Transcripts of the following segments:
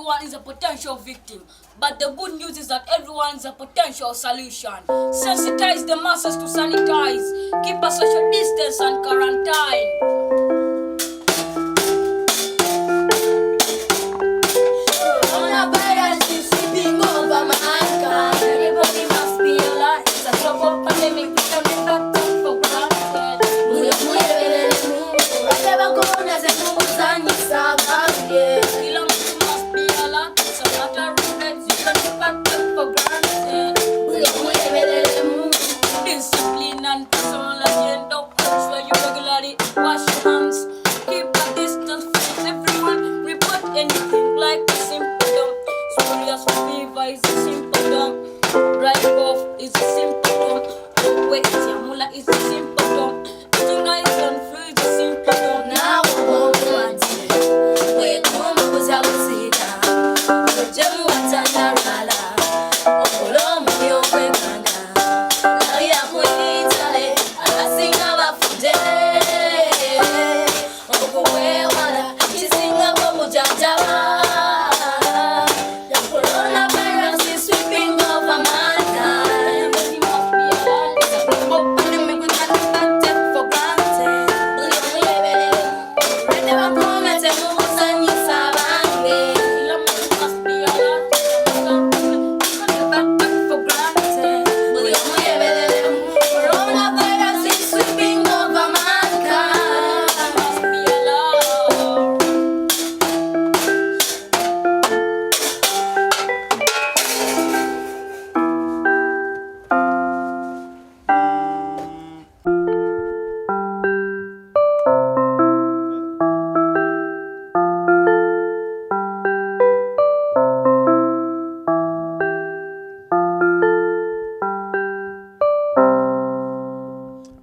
everyone is a potential victim, but the good news is that everyone is a potential solution. Sensitize the masses to sanitize, keep a social distance and quarantine. Coronavirus is sweeping over mankind. Everybody must be alert. It's a global pandemic. We can never take for granted. Must be alert. It's a matter of days. You can never take for granted. Discipline and personal agenda. Ensure you regularly wash your hands. Keep a distance from everyone. Report anything like a symptom. Serious fever is a symptom. Dry cough is a symptom. Wet yamula is a symptom. Eating ice and flu is a symptom. Now we're home was our city. Jamu watandarala. Okolomo yokwekana. Now ya kuitale. Alasinga bafude. Okuwe wala. Chisinga bomujajaba. The coronavirus is sweeping over mankind. We must be alert. It's a global pandemic we cannot take for granted. Never promise and we must send you sabange. Must be alert. We can never take for granted. Coronavirus is sweeping over mankind. Must be alert.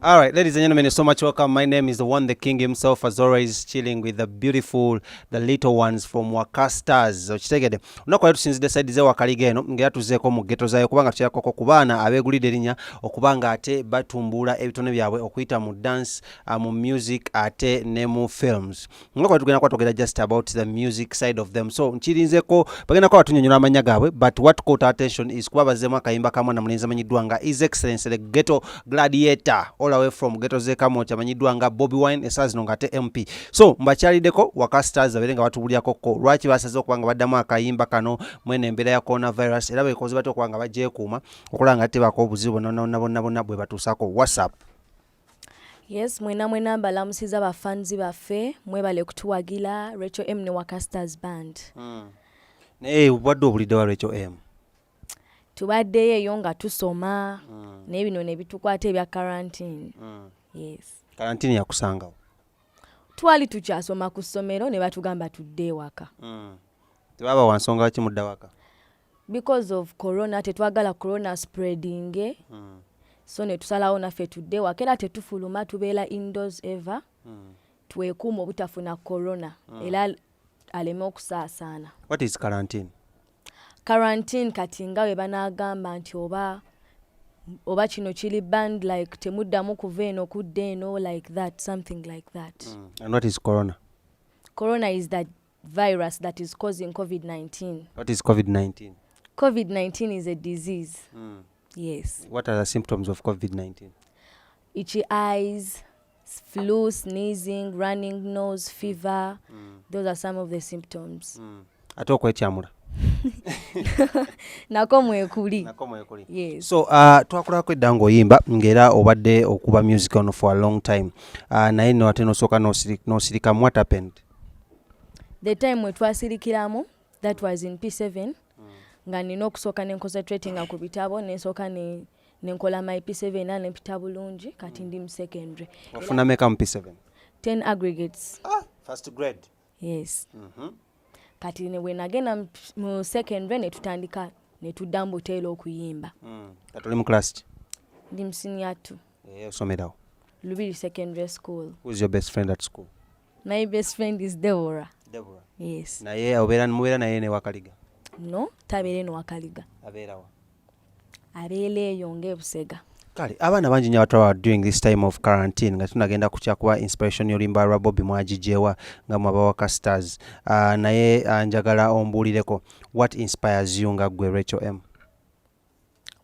All right, ladies and gentlemen, you're so much welcome. My name is the one, the king himself, as always, chilling with the beautiful, the little ones from Waka Stars. Okitegede. Unakwali tusinzide side ze Wakaliga eno ngera tuzeeko mu ghetto zayo kubanga tukyako ko kubaana abeegulidde erinnya okubanga ate batumbula ebitone byabwe okuyita mu dance, mu music ate ne mu films. Unakwali tugenda kwatogera just about the music side of them. So nkirinzeko bagenda kwa tunyonyola amanya gaabwe, but what caught our attention is kuba bazeemu akayimba kamwana mulenzi amanyiddwa nga His Excellency the Ghetto Gladiator, all away from ghetto ze kamo chamanyiddwa nga BobiWine esazino nga te MP. So mbakyaliddeko Waka Stars abere nga batubulyako ko lwaki basaze okubanga baddamu akayimba kano mwene embeera ya coronavirus era bekoze batyo okubanga bagyekuuma okulanga tebako obuzibu bonna bwe batuusako WhatsApp. Yes, mwena mbalamusiza bafanzi baffe mwebale kutuwagira Rachel M ne Waka Stars Band. Naye obwadde obulidde wa Rachel M? Tubaddeyo eyo nga tusoma n'ebino ne bitukwata ebya quarantine. Yes. Quarantine yakusangawo? Twali tukyasoma ku ssomero ne batugamba tudde ewaka. Tebaba wansonga ki mudda waka? Because of corona, tetwagala corona spreading. So ne tusalawo naffe tudde ewaka era tetufuluma tubeera indoors ever. Twekuuma obutafuna corona era aleme okusaasaana. What is quarantine? Quarantine kati nga we banagamba nti oba kino kiri band like temuddamu kuva eno kudda eno like that, something like that. And what is corona? Corona is that virus that is causing COVID-19. What is COVID-19? COVID-19 is a disease. Yes. What are the symptoms of COVID-19? Itchy eyes, flu, sneezing, running nose, fever. Those are some of the symptoms. Ate okwetyamula? Nako mwekuli. Yes. So twakulako edda ng'oyimba ng'era obadde okuba music on for a long time. Naye no ate nosooka nosirikamu. What happened? The time we twasirikiramu, that was in P7. Nga nina okusooka ne concentrating ku bitabo nesooka nenkola my P7 na nempita bulungi kati ndi mu secondary. Ofuna meka mu P7? 10 aggregates. First grade? Yes. Kati ne nagenda mu secondary ne tutandika ne tudda mu hotel okuyimba. Kati oli mu class ki? Ndi mu senior 2. Osomerawo? Lubiri Secondary School. Who's your best friend at school? My best friend is Deborah. Deborah? Yes. Naye mubeera naye ne Wakaliga? No, tabeere no Wakaliga. Abeera wa? Abeera eyo ng'e Busega. kale abaana bangi nnyo abatwala during this time of quarantine nga tunagenda kukyakuba inspiration y'oluyimba lwa Bobi mwagijewa nga mwaba Waka Stars naye njagala ombuulireko what inspires you nga gwe Rachel M?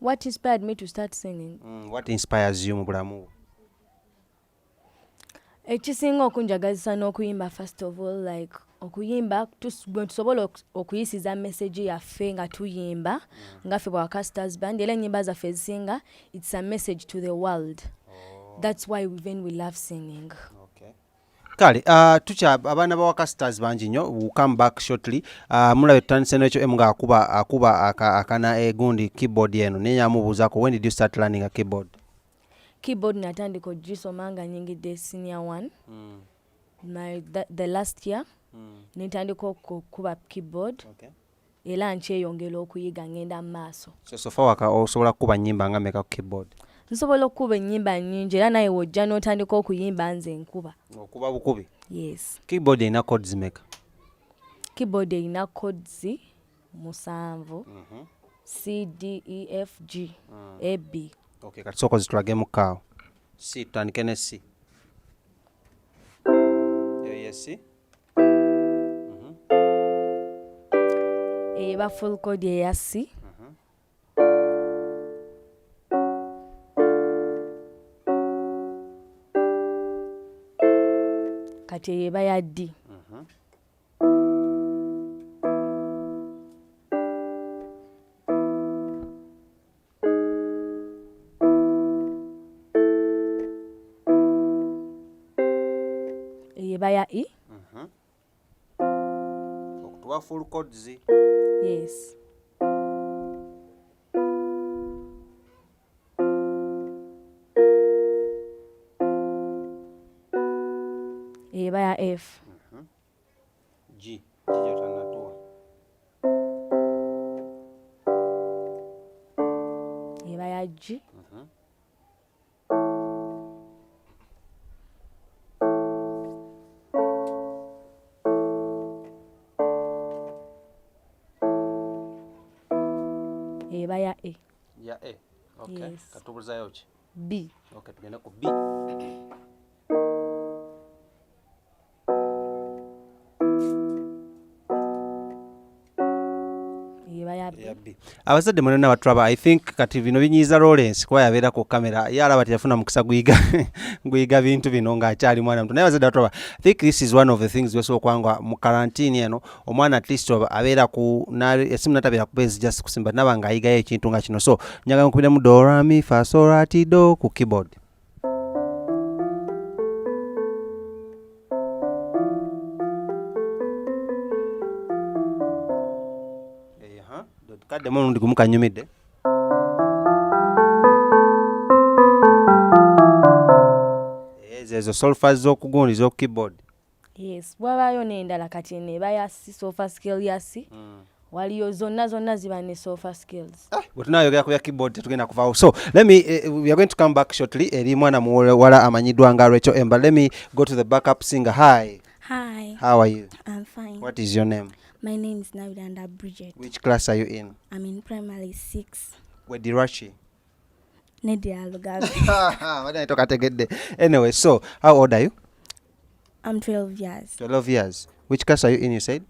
What inspired me to start singing? What inspires you mu bulamu? Ekisinga okunjagazisa n'okuyimba first of all like okuyimba bwe tusobola okuyisiza message yaffe nga tuyimba nga ffe Waka Stars band era ennyimba zaffe ezisinga it's a message to the world. That's why when we love singing. Kale abaana ba Waka Stars bangi nnyo will come back shortly. Mulabe tutandise n'ekyo M nga akuba akana egundi keyboard eno naye nyamubuuzaako when did you start learning a keyboard? Keyboard natandika ogisoma nga nyingidde senior 1 the last year nitandika okukuba keyboard era nkyeyongera okuyiga ngenda mu maaso. So far Waka osobola kukuba nnyimba nga meka ku keyboard? Nsobola okuba ennyimba nnyingi era naye wojja n'otandika okuyimba nze nkuba. Okuba bukubi? Yes. Keyboard erina chords meka? Keyboard erina chords 7 C D E F G A B. Okay, kati soko zitulage mu kaawo. C tutandike ne C. Yes. Eba full chord eya C. Kati eba ya D. Eba ya E. Okutuwa full chords. Yes. Eba ya F. G. Jotanatuwa. Eba ya G. Eba ya E. Ya E. Okay. Yes. Katubuzayo ki? B. Okay, tugenda ku B. Abazadde mwenna batulaba I think kati bino binyiiza Lawrence kuba yabeera ku kamera ye alaba teyafuna mukisa guyiga bintu bino ng'akyali mwana muto naye abazadde batulaba I think this is one of the things wesobola okwanga mu quarantine eno omwana at least abeera ku esimu natabeera ku base just kusimba naba ng'ayigayo ekintu nga kino so njagala nkubiremu do ra mi fa so la ti do ku keyboard. Kadde mulundi gumu kanyumidde. Ezo solfas z'okugundiza oku keyboard. Yes, bwabaayo n'endala kati neba ya C solfa scale ya C. Waliyo zonna ziba ne solfa scales. Bwe tunaayogera ku bya keyboard tetugenda kuvaawo. So let me we are going to come back shortly. Eri mwana muwala amanyiddwa nga Rachel M. But let me go to the backup singer. Hi. Hi. How are you? I'm fine. What is your name? My name is Navidanda Bridget. Which class are you in? I'm in primary 6. Where Dirachi? Nedia Lugabe. Anyway, so how old are you? I'm 12 years. 12 years. Which class are you in, you said?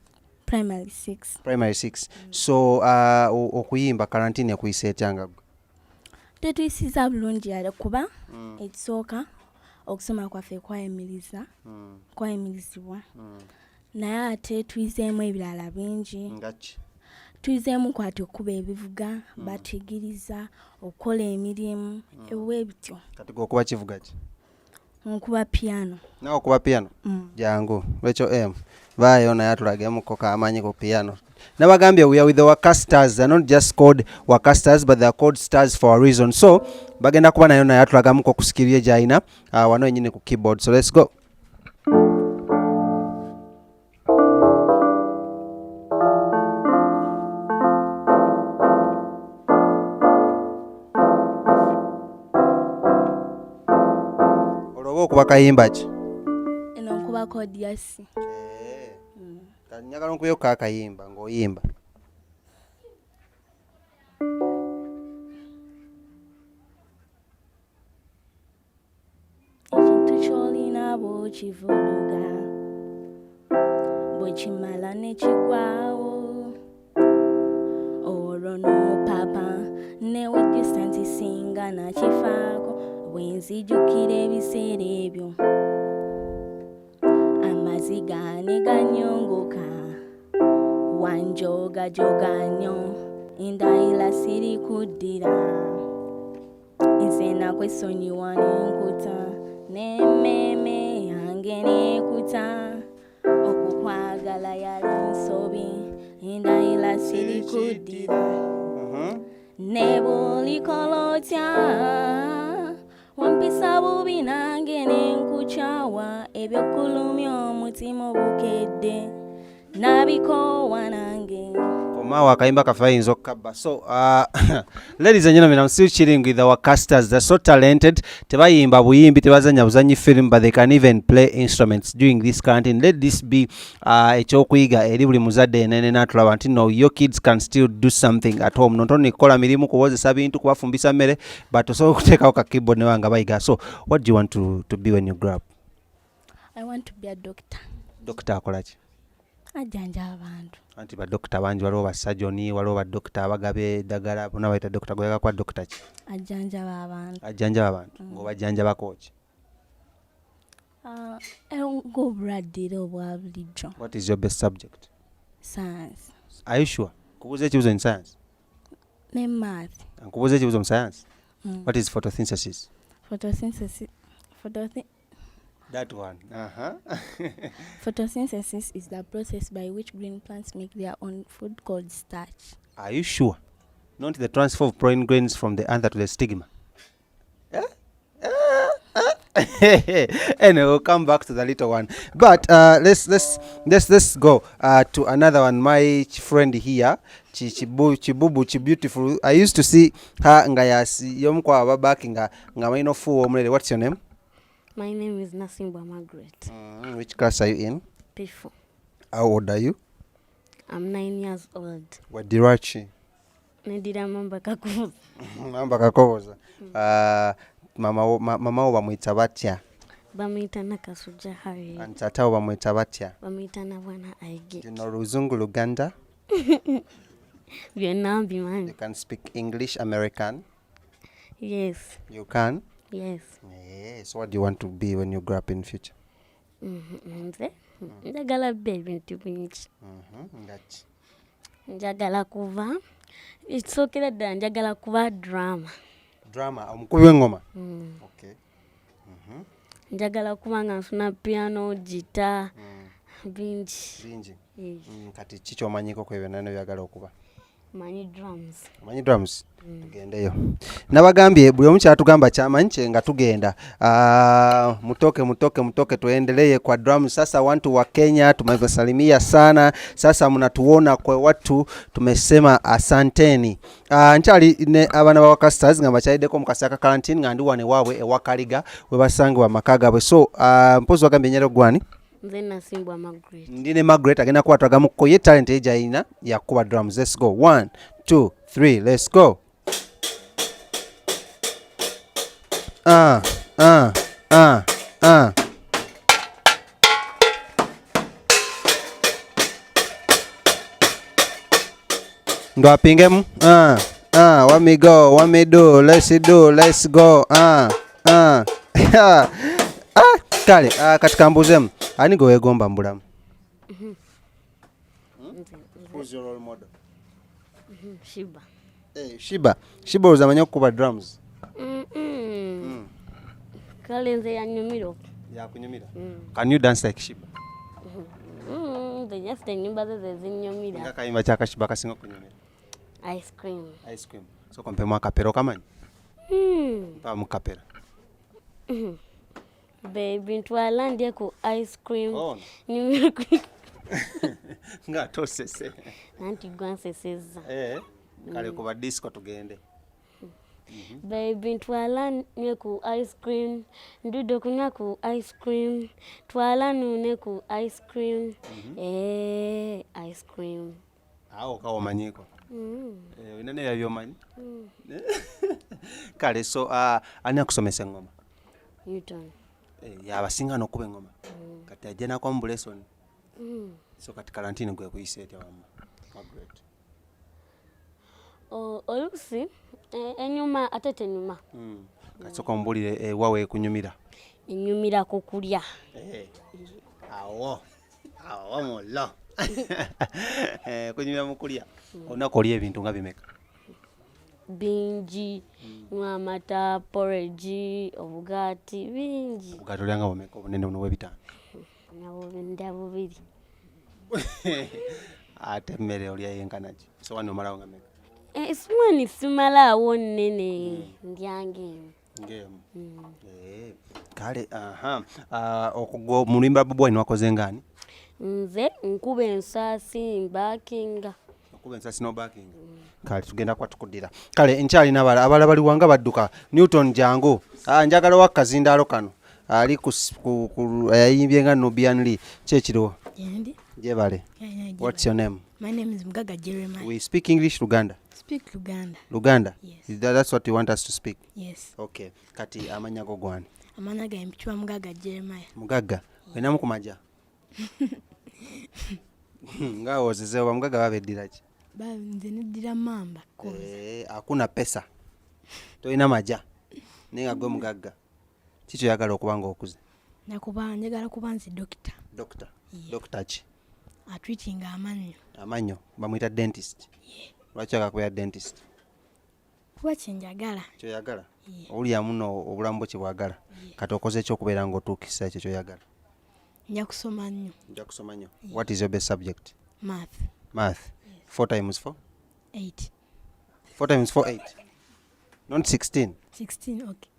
Primary 6. Primary 6. So okuyimba quarantine yakuyise etyanga? Tetuyisiza bulungi yale kuba ekisooka okusoma kwaffe kwayimirizibwa. Naye ate tuyizeemu ebirala bingi. Ngaki? Tuyizeemu kwati okuba ebivuga batuyigiriza okukola emirimu ewe bityo. Kati okuba kivuga ki? Okuba piano. Nawe okuba piano? Jangu. Rachel M. Vaayo naye atulagemu ko kamanyi ku piano. Nabagambye we are with the Waka Stars. They're not just called Waka Stars but they are called stars for a reason. So bagenda kuba nayo naye atulagamu ko kusikirye jaina wano enyine ku keyboard. So let's go. Okuba kayimba ki? Eno nkuba kodi ya C. Njagala nkubeyo kakayimba ng'oyimba. bw'okivuluga bwe kimala ne kigwawo olwo n'opapa newe distance singa nakifaako bwe nzijukira ebiseera ebyo amaziga ne ganyongoka wanjogajoga nnyo endayira siri kuddira nze nakwesonyiwa n'enkuta n'emmeeme yange n'ekuta okukwagala yali nsobi endayira siri kuddira ne bw'olikola otya wampisa bubi nange n'enkukyawa ebyokulumya omutima obukedde nabikoowa nange Mawa akaimba kafayinza okukabba. So ladies and gentlemen, I'm still chilling with our casters. They're so talented. Tebayimba buyimbi, tebazanya buzanyi film, but they can even play instruments during this quarantine. Let this be ekyokuyiga eri buli muzadde enene n'atulaba nti no, your kids can still do something at home. Not only kola mirimu, kuwozesa bintu, kubafumbisa mmere, but also kuteekawo ka keyboard ne wanga bayiga. So what do you want to be when you grow up? I want to be a doctor. Doctor akola ki? Ajjanja abantu. Anti ba doctor banji waliwo ba surgeon, waliwo ba doctor abagabe eddagala, bonna bayita doctor. Gwega kwa doctor ki? Ajjanjaba abantu. Ajjanjaba abantu. Ng'obajjanjabako ki? Ng'obulwadde obwa bulijjo. What is your best subject? Science. Are you sure? Kubuuza ekibuzo in science? Ne math. Nkubuuza ekibuzo mu science? What is photosynthesis? Photosynthesis. That one. Photosynthesis is the process by which green plants make their own food called starch. Are you sure? Not the transfer of pollen grains from the anther to the stigma. Anyway, we'll come back to the little one. But let's go to another one. My friend here, Chibubu, beautiful. I used to see her ngayasi yomkwa babaki nga maino fu omulele. What's your name? My name is Nasimba Margaret. Which class are you in? P4. How old are you? I'm 9 years old. Wadirachi? Nedira mamba kakubuza. Mamba kakoboza. Mama bamwita batya? Bamwita Nakasuja Harry. And tata bamwita batya? Bamwita na bwana Aige. You know Luzungu Luganda? You can speak English, American? Yes. You can? Yes. Yes. What do you want to be when you grow up in future? Njagala bintu bingi. Njagala kuva. Isookera ddala njagala kuba drama. Drama, omukubi w'engoma? Okay. Njagala kuba nga nsuna piano, guitar, bingi. Kati kiki omanyiko ku ebyo byonna byagala okuba? Manyi drums. Manyi drums? Tugendeyo. Nabagambye buli omu kyatugamba kyamanyi kye nga tugenda. Mutoke tuendelee kwa drums. Sasa watu wa Kenya tumewasalimia sana. Sasa mnatuona kwa watu tumesema asanteni. Nchali ne abana ba Waka Stars nga bachaideko mukasaka quarantine nga ndi wane wawe ewakaliga we basange wa makagabwe. So mpozi wagambye nyero gwani? Nze Nasimbwa Margaret. Ndine Margaret agenda kubatwagamu ko ye talent ejaina ya kuba drums. Let's go. 1 2 3 let's go. Ndo apingemu. What me go, what me do, let's go. Kale, katika mbuzemu. Ani go wegomba mbulamu? Who's your role model? Shiba. Hey, Shiba uzamanya okuba drums? Kale nze yanyumira. Yakunyumira? Can you dance like Shiba? Just enyimba ze zinyumira. Nga kayimba kyaka Shiba kasinga okunyumira? Ice cream. So kompemu akapera okamanyi? Pa mukapera. Baby ntwala ndye ku ice cream. Oh. Nyumira ku. Nga tosese. Nanti gwanseseza. Kale kuba disco tugende. Baby ntwala nye ku ice cream. Ndudo kunya ku ice cream. Twala nune ku ice cream. Ice cream. Awo kawo manyiko. Inane ya byomanyi? Kale so ani akusomesa ngoma? Newton. yabasinga n'okuba engoma kati ajja nakwambula esoni so kati karantini gwe kuyisa etya wamma Margaret oluusi enyuma ate tenyuma kati soka omubuulire wawe ekunyumira enyumira ku kulya awo mulo kunyumira mu kulya olunaku olya ebintu nga bimeka bingi nywa amata porridge obugaati bingi obugaati olyanga bumeka obunene buno bw'ebitaano nabo ndya bubiri ate emmere olya yenkana ki sowaani omalawo nga meka siwani simalaawo nnene ndyange ngemu kale okugwa mu luyimba BobiWine wakoze ngaani nze nkuba ensaasi mbakinga okuba ensasi n'obaakinga kale tugenda kuba tukuddira kale nkyalina abala baliwanga badduka Newton jangu njagala wa kazindaalo kano ali yayimbye nga Nubian Lee kyekiriwo jebale what's your name? My name is Mgaga Jeremiah. We speak English Luganda? Speak Luganda. Luganda? Yes. That's what you want us to speak? Yes. Okay. Kati amanya go gwani? Amanya ga mpichwa Mgaga Jeremiah. Mgaga? Wena mukumaja? Nga ozezewa Mgaga babeddira ki? Nze neddira mamba. Hakuna pesa. Toyina maja. Nenga gwe Mgaga. Kiki oyagala okuba nga okuze? Njagala kuba nze doctor. Doctor? Doctor ki? Treating amanyo. Amanyo bamuyita dentist. Lwaki akakubeera dentist? Kuba kyenjagala. Kyoyagala? Olya muno obulamu bwo kyebwagala. Kati okoze ekyokubeera ng'otuukisa ekyo kyoyagala? Nja kusoma nnyo. Nja kusoma nnyo. What is your best subject? Math. Math. 4 times 4? 8. 4 times 4, 8. Not 16. 16, okay.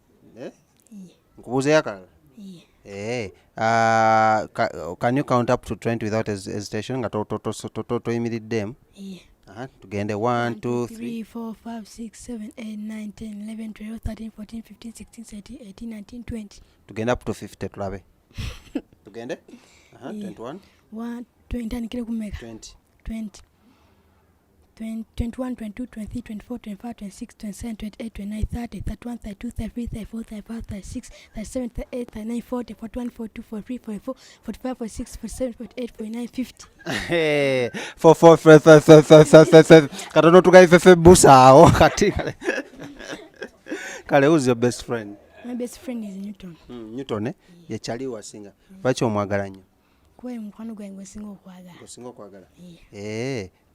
Nkubuuze yakalala? Can you count up to 20 without hesitation? Nga toyimiridde? Tugende 1, 2, 3, 4, 5, 6, 7, 8, 9, 10, 11, 12, 13, 14, 15, 16, 17, 18, 19, 20. Tugende up to 50 tulabe. Tugende? 21? 20 kumeka. 20. 20, 21, 22, 23, 24, 25, 26, 27, 28, 29, 30, 31, 32, 33, 34, 35, 36, 37, 38, 39, 40, 41, 42, 43, 44, 45, 46, 47, 48, 49, 50. 4 katono tukaifefe busaawo kati kale who's your best friend? My best friend is Newton. Newton yekyali wasinga lwaki omwagala nnyo? Kuba mukwano gwange gwesinga okwagala. Osinga okwagala?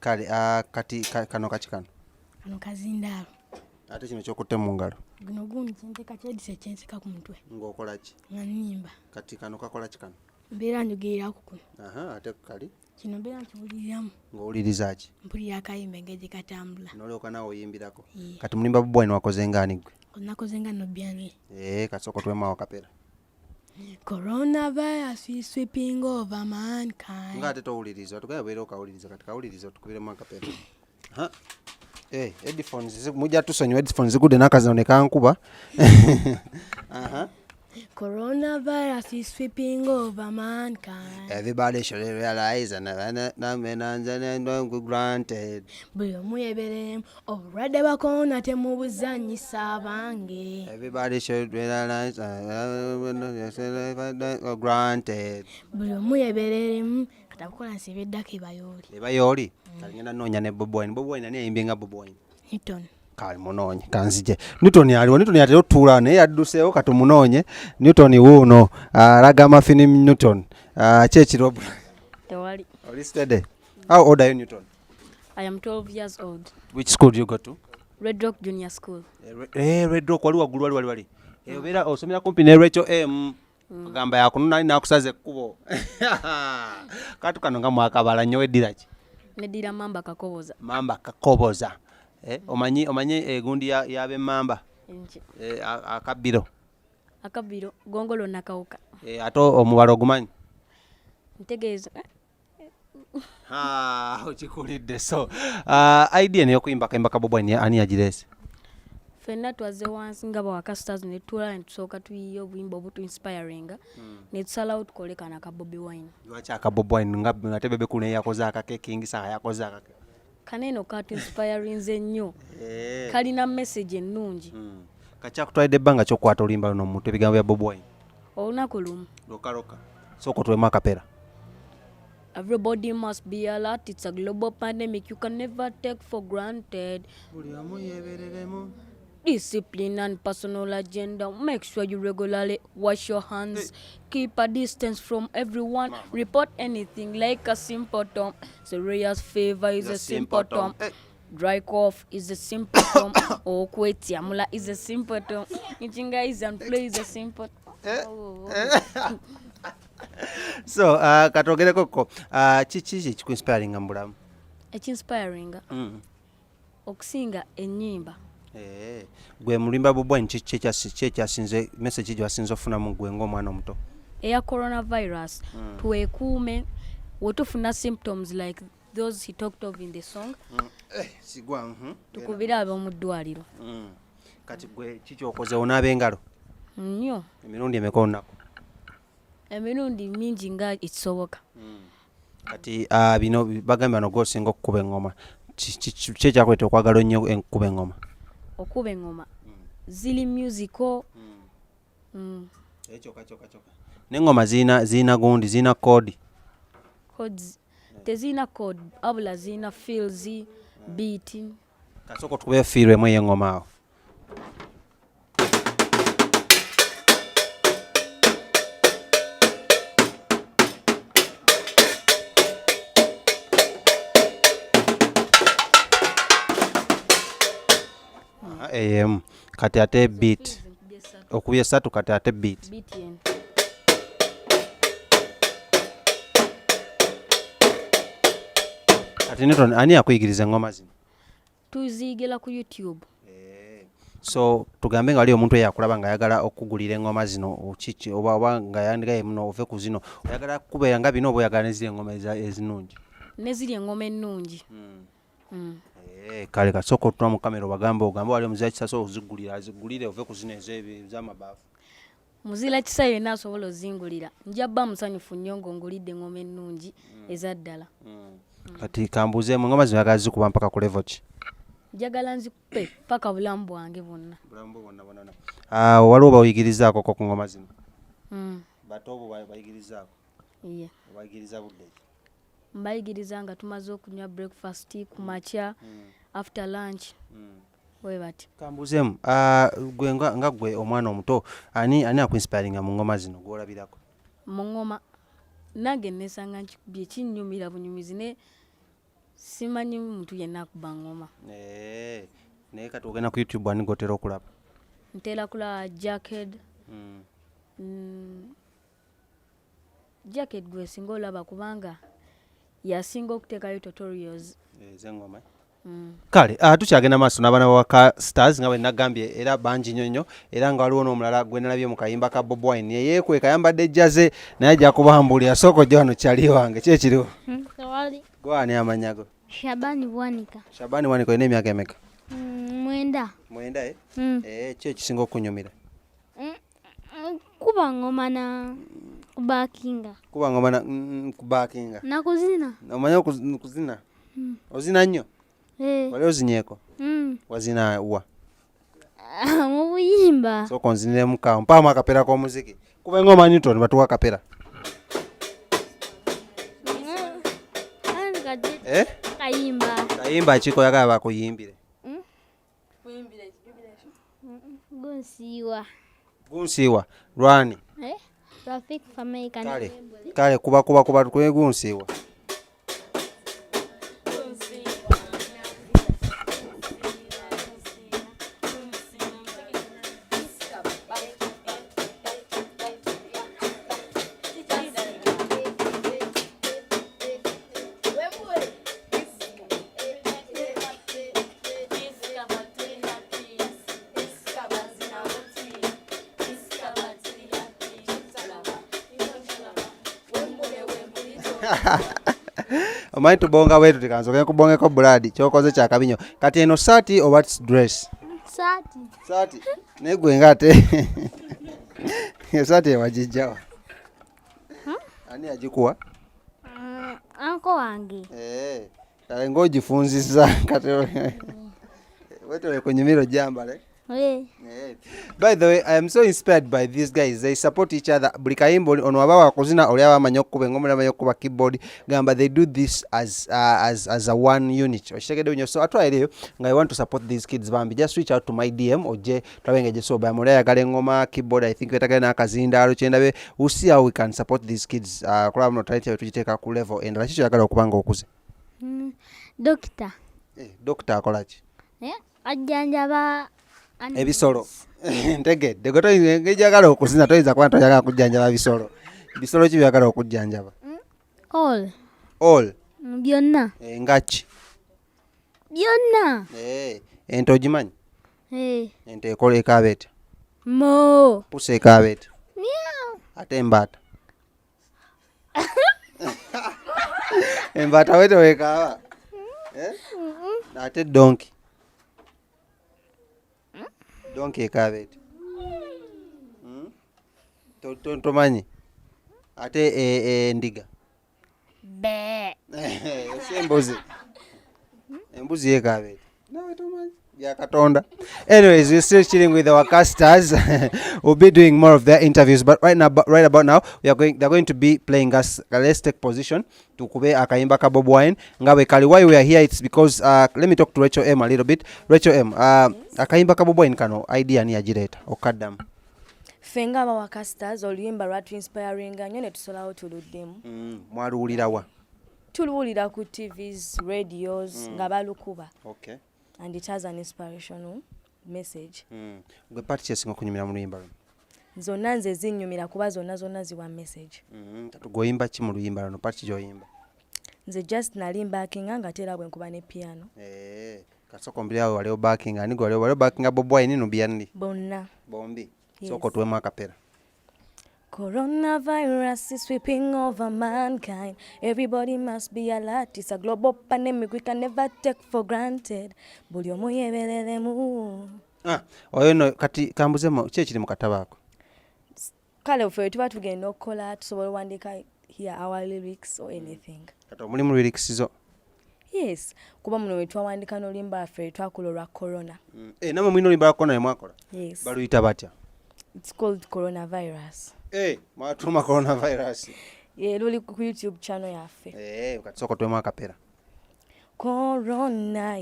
Kale kati kano kakikano? Kano kazindaalo. Ate kino kyokutte mu ngalo? Guno gundi kyenteka kyedise kyenseka ku mutwe. Ng'okola ki? Nga nnimba. Kati kano kakola ki kano? Mbeera njogereraku kuno. Ate kali? Kino mbeera nkiwuliriramu. Ng'owuliriza ki? Mpulira akayimba engeri katambula. N'olyoka naawe oyimbirako? Kati mulimba BobiWine wakoze ngaani gwe? Nakoze nga Nubian. Kasooka twemaawo kapera. Coronavirus is sweeping over mankind. Nga ate towuliriza tugenda beera okawuliriza kati kawuliriza tukubiremu akapera. Headphones mujja tusonyiwa headphones zigudde n'akazino ne kankuba. Coronavirus is sweeping over mankind. Everybody should realize and granted. Buli omu yeeberemu obulwadde bwa korona temubuzannyisa abange. Everybody should realize granted. Buli omu yeeberemu katabukola nsiba eddako ebayooli. Ebayooli? Kale ngenda noonya ne BobiWine. BobiWine ani yayimbye nga BobiWine? Newton. Kale munoonye kanzije. Newton aliwo. Newton yatera otuula naye yadduseewo kati munoonye. Newton wuuno alaga amafini Newton. Kyekiro. Tewali. Oli steady? How old are you, Newton? I am 12 years old. Which school do you go to? Red Rock Junior School. Red Rock wali waggulu wali. Obeera osomera kumpi ne Rachel M. Gamba yakuno nali nakusaza ekkubo. Katu kano nga mwakabala nnyo weddira ki? Neddira Mamba Kakoboza. Mamba Kakoboza. Omanyi egundi y'abe Mamba? Akabbiro. Akabbiro Gongolo Nakawuka. Ate omubala ogumanyi? Ntegeeza. Okikulidde. So idea n'ey'okuyimba akayimba ka BobiWine ani yagireese? Ffenna twaze wansi nga Waka stars ne tutuula ne tusooka tuyiye obuyimba obutu-inspiringa ne tusalawo tukole kana ka BobiWine. Lwaki aka BobiWine nga ate Bebe Cool naye yakoze akake, King Saha yakoze akake? Kaneeno katu-inspirinze nnyo. Kalina message ennungi. Kakyakutwalidde ebbanga ky'okukwata oluyimba luno mu mutwe ebigambo bya BobiWine? olunaku lumu. Loka. Soko tuwemu akapera. Everybody must be alert. It's a global pandemic you can never take for granted. Discipline and personal agenda. Make sure you regularly wash your hands. Keep a distance from everyone. Report anything like a symptom. Serious fever is a symptom. Dry cough is a symptom. Okwetiamula is a symptom. Inchinga is and play is a symptom. So katogere koko chichi chikuinspiring mbulamu. Ekinspiring. Okusinga ennyimba. Gwe mulimba BobiWine kyechasinze message gye wasinze ofuna mu gwe ng'omwana omuto. Eya coronavirus. Tuwekuume wetufuna symptoms like those he talked of in the song. Sigwa. Tukubira ab'omu ddwaliro. Kati gwe kiki okoze onaaba engalo? Nnyo. Emirundi emeka olunaku? Emirundi mingi nga ekisoboka. Kati bino bagamba bano gw'osinga okukuba engoma. Ki ekyakweta okwagala ennyo enkuba engoma? Okuba engoma ziri musical. Choka. N'engoma zirina gundi, zirina code. Codes tezirina code abula zirina feels, beat. Kasoko tukube feel emu ey'engoma awo. Kati ate beat. Okubye 3 kati ate beat. Kati neton ani akuyigiriza engoma zino? Tuziyigira ku YouTube. So tugambe nga wali omuntu eyakulaba nga ayagala okugulira engoma zino kiki oba nga yandigaye muno ove ku zino oyagala kubeera nga bino oba oyagala neziri engoma ezinungi? Neziri engoma ennungi. Kale kasoko otula mu kamera obagambe ogambe wali omuziira kisa so zigulire ove ku zino ez'amabaafu. Muziira kisa yenna asobola ozingulira. Nja bba musanyufu nnyo ng'ongulidde engoma ennungi eza ddala. Kati kambuuzeemu engoma zino oyagala zikuba mpaka ku level ki? Njagala nzikupe paka bulamu bwange bwonna. Waliwo bawuyigirizaako ku ngoma zino? Bato obo bayigirizaako? Iye. Obayigiriza budde ki? Mbayigiriza nga tumaze okunywa breakfast ku makya, after lunch. Bwe bati. Kambuuzeemu gwe nga gwe omwana omuto ani akuinspiringa mu ngoma zino gw'olabirako? Mu ngoma nange nesanga nkikubye kinnyumira bunyumizi ne simanyi muntu yenna akuba ngoma. Naye kati ogenda ku YouTube ani gotera okulaba? Ntera kulaba Jacket. Jacket gwe singa olaba kubanga yasinga okuteekayo tutorials ez'engoma. Kale tukyagenda maaso n'abaana ba Waka Stars nga bwe nagambye era bangi nnyo era nga waliwo n'omulala gwe nalabye mu kayimba ka BobiWine yeyeekweka ayambadde jazze naye ajja kubambulira sooka ojja wano kyali wange ki ekiriwo? Gwani amanya go? Shabani Bwanika. Shabani Bwanika olina emyaka emeka? 9. Ki ekisinga okunyumira? Kuba ngoma na kubakinga. Kuba ngoma na kubakinga. Na kuzina. Omanya kuzina? Ozina nnyo? Wali ozinyeeko? Wazina wa? Mu buyimba. Sooka onzinire mukaawo mpaamu akapera k'omuziki. Kuba engoma Newton batuwa akapera. Kayimba kiko oyagala bakuyimbire? Gunsiiwa. Lwani? Traffic fameka. Kale kuba tukwe gunsiiwa. Omanyi tubonga bwetu tikansoke kubongeko blood kyokoze kya kabinyo kati eno saati oba dress? Saati naye gwe ngate saati ewagijjawa? Ani agikuwa? Anko wange. Kale ng'ogifunzizza kati weto kunyumiro gyambale. Eh. By the way, I am so inspired by these guys. They support each other. Buli kayimbo ono abawa kuzina oli abamanyi okukuba engoma n'abamanyi okukuba keyboard gamba they do this as a one unit. Okitegedde bunyo. So atwaireyo nga I want to support these kids bambi. Just reach out to my DM oje twabengeje so ba mulaya yagala engoma keyboard. I think wetagala n'akazindaalo kyendabe. We'll see how we can support these kids. Kulaba muno talent tugiteeka ku level and laki kyagala okubanga okuze. Doctor. Doctor akola ki? Ajjanjaba Ebisolo. Ntegedde gojagala okuzina toyinza kuba toyagala kujjanjaba bisolo. Bisolo ki byagala okujjanjaba? All. Byonna. Ngaki? Byonna. Ente ogimanyi? Ente ekola ekaaba etya? Mo. Pusa ekaaba etya? Meow. Ate embaata? Embaata wete wekaaba? Ate donki? Donki ekaaba etya? Tomanyi? Ate endiga? Be. Embuzi? Embuzi yekaaba etya? Nawe tomanyi? Katonda. Anyways, we're still chilling with our casters. We'll be doing more of their interviews, but right about now, they're going to be playing us. Let's take position to kube akayimba ka BobiWine. Ngawe kali, why we are here, it's because let me talk to Rachel M a little bit. Rachel M, akayimba ka BobiWine kano idea ni ajireta okaddamu. Fenga aba Wakasters Oluyimba lwatu inspiring nnyo ne tusolawo tuluddemu. Mwaluwulira wa? Tuluwulira ku TVs, radios nga balukuba. Okay. And it has an inspirational message. Gwe party kyesinga okunyumira mu luyimba luno? Zonna nze zinnyumira kuba zonna ziwa message. Goyimba ki mu luyimba luno? Party gyoyimba? Nze just nali backinga nga tera bwe nkuba ne piano. Kasoko mbiri awo waliwo backinga ani gwe waliwo backinga BobiWine nubyandi? Bonna. Bombi. Yes. Soko tuwemu akapera. Coronavirus is sweeping over mankind. Everybody must be alert. It's a global pandemic we can never take for granted. Buli omu yebereremu. Oyo no kati kambuzemu ki ekiri mu katabo ako? Kale ffe tuba tugenda okukola tusobola wandika here our lyrics or anything. Kati mulimu lyrics zo? Yes. Kuba muno we twawandika n'oluyimba lwaffe twakola olwa corona. Namwe mulina oluyimba lwa corona mwakola? Yes. Baluyita batya? It's called Coronavirus. Mwatuma coronavirus. Luli ku YouTube channel yaffe. Kati soko tuwemu akapera. Corona,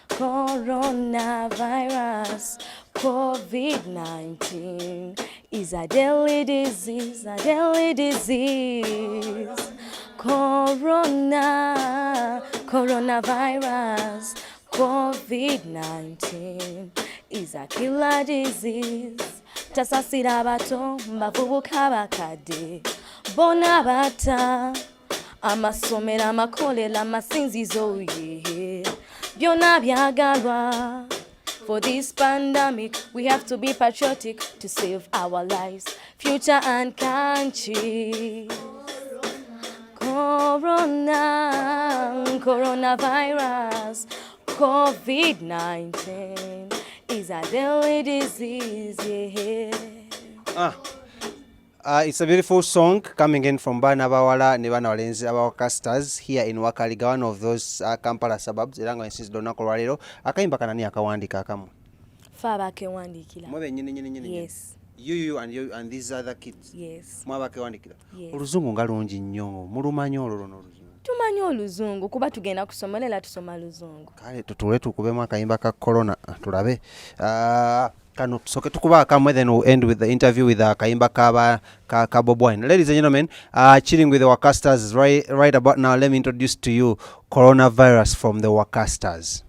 coronavirus, COVID-19 is a deadly disease, coronavirus, COVID-19 is a killer disease. Tasasira abato, bavubuka bakadde, bonna bata. Amasomero, amakolero, amasinzizo, byonna byagalwa. For this pandemic, we have to be patriotic to save our lives, future and country. Coronavirus, COVID-19 is a deadly disease, It's a beautiful song coming in from Bana Bawala Nebana Walenzi about Wakasters here in Wakaliga, one of those Kampala suburbs. Erango insist donako lwalero akayimba kanani akawandika akamu? Faba kewandikira. Mwabe nyini. Yes. You and these other kids. Yes. Mwaba kewandikira. Yes. Oluzungu ngalungi nnyo. Mulumanyi olwo n'oluzungu. Tumanyi oluzungu kuba tugenda kusomerera tusoma luzungu. Kale tutule tukubemu akayimba ka corona tulabe. Kano tusoke tukuba akamwe, then we'll end with the interview with Kayimba ka BobiWine. Ladies and gentlemen, chilling with the Wakasters right about now. Let me introduce to you Coronavirus from the Wakasters.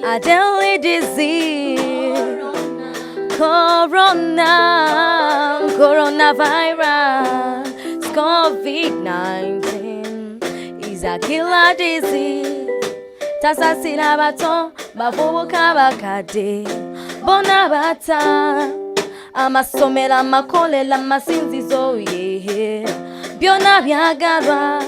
A deadly disease, coronavirus, COVID-19 is a killer disease. Tasasira abato, bavubuka bakadde, bonna bata. amasomero amakolero amasinzizo byonna byagalwa.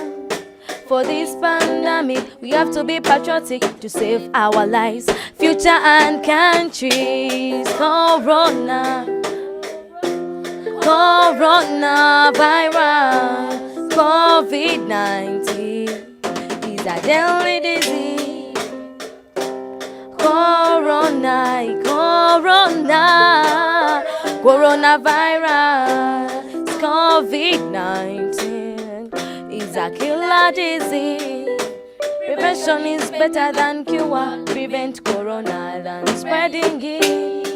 For this pandemic, we have to be patriotic to save our lives, future and countries. Coronavirus, COVID-19 is a deadly disease. Coronavirus, COVID-19 is a killer disease. Prevention is better than cure. Prevent corona than spreading it.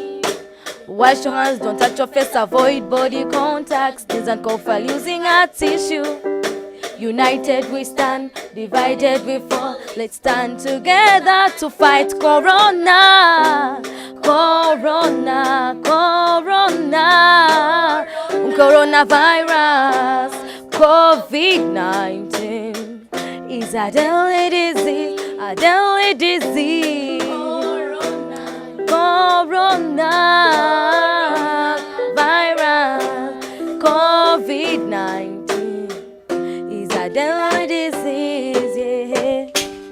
Wash your hands, don't touch your face, avoid body contacts. Sneeze and cough while using a tissue. United we stand, divided we fall. Let's stand together to fight corona. Coronavirus, COVID-19 is a deadly disease, Coronavirus, COVID-19 is a deadly disease, yeah.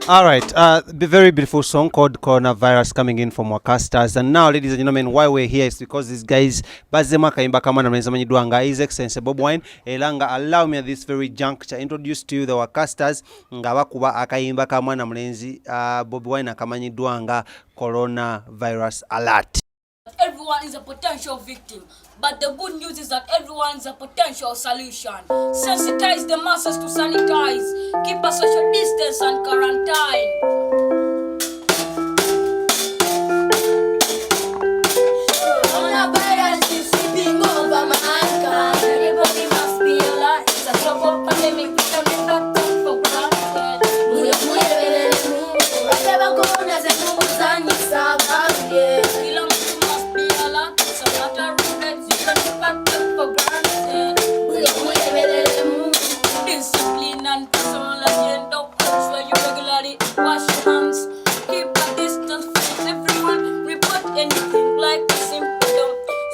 All right, very beautiful song called Coronavirus coming in from Waka Stars. And now, ladies and gentlemen, why we're here is because these guys, Baluzzemu akaimba kama na mwenza manyidwanga, His Excellency BobiWine, elanga allow me at this very juncture introduce to you the Waka Stars, nga bakuba akaimba kama na mwenzi BobiWine akamanyidwanga Coronavirus alert. Everyone is a potential victim, but the good news is that everyone is a potential solution. Sensitize the masses to sanitize, keep a social distance and quarantine. Coronavirus is sweeping over mankind. Everybody must be alert. It's a global pandemic. We can not take for granted. Discipline and personal agenda. Ensure you regularly wash your hands. Keep a distance from everyone. Report anything like a symptom.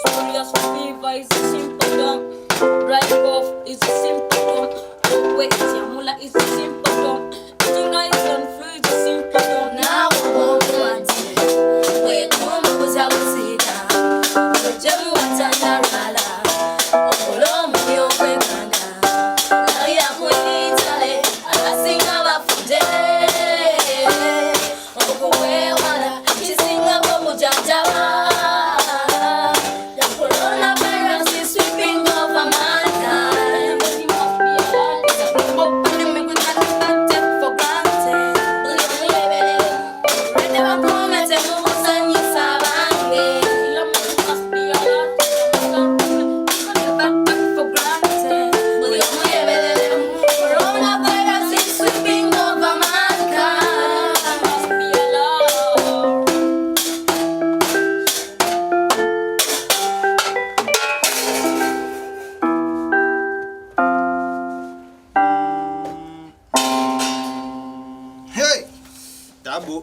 Serious fever is a symptom. Dry cough is a symptom. Wet yamula is a symptom. Eating ice and flu is a symptom. Now we're going to wait home because I will see that. Jemu watandarala. Okolomu yokwekanda. Now ya mwitale. Alasinga bafude. Okuwewala. Chisinga bomujajaba. The coronavirus is sweeping over mankind. Everybody must be alert. It's a global pandemic we cannot take for granted. Never promise to move on you sabange. Must be alert. Never take for granted. Coronavirus is sweeping over mankind. Must be alert. Hey! Tabu.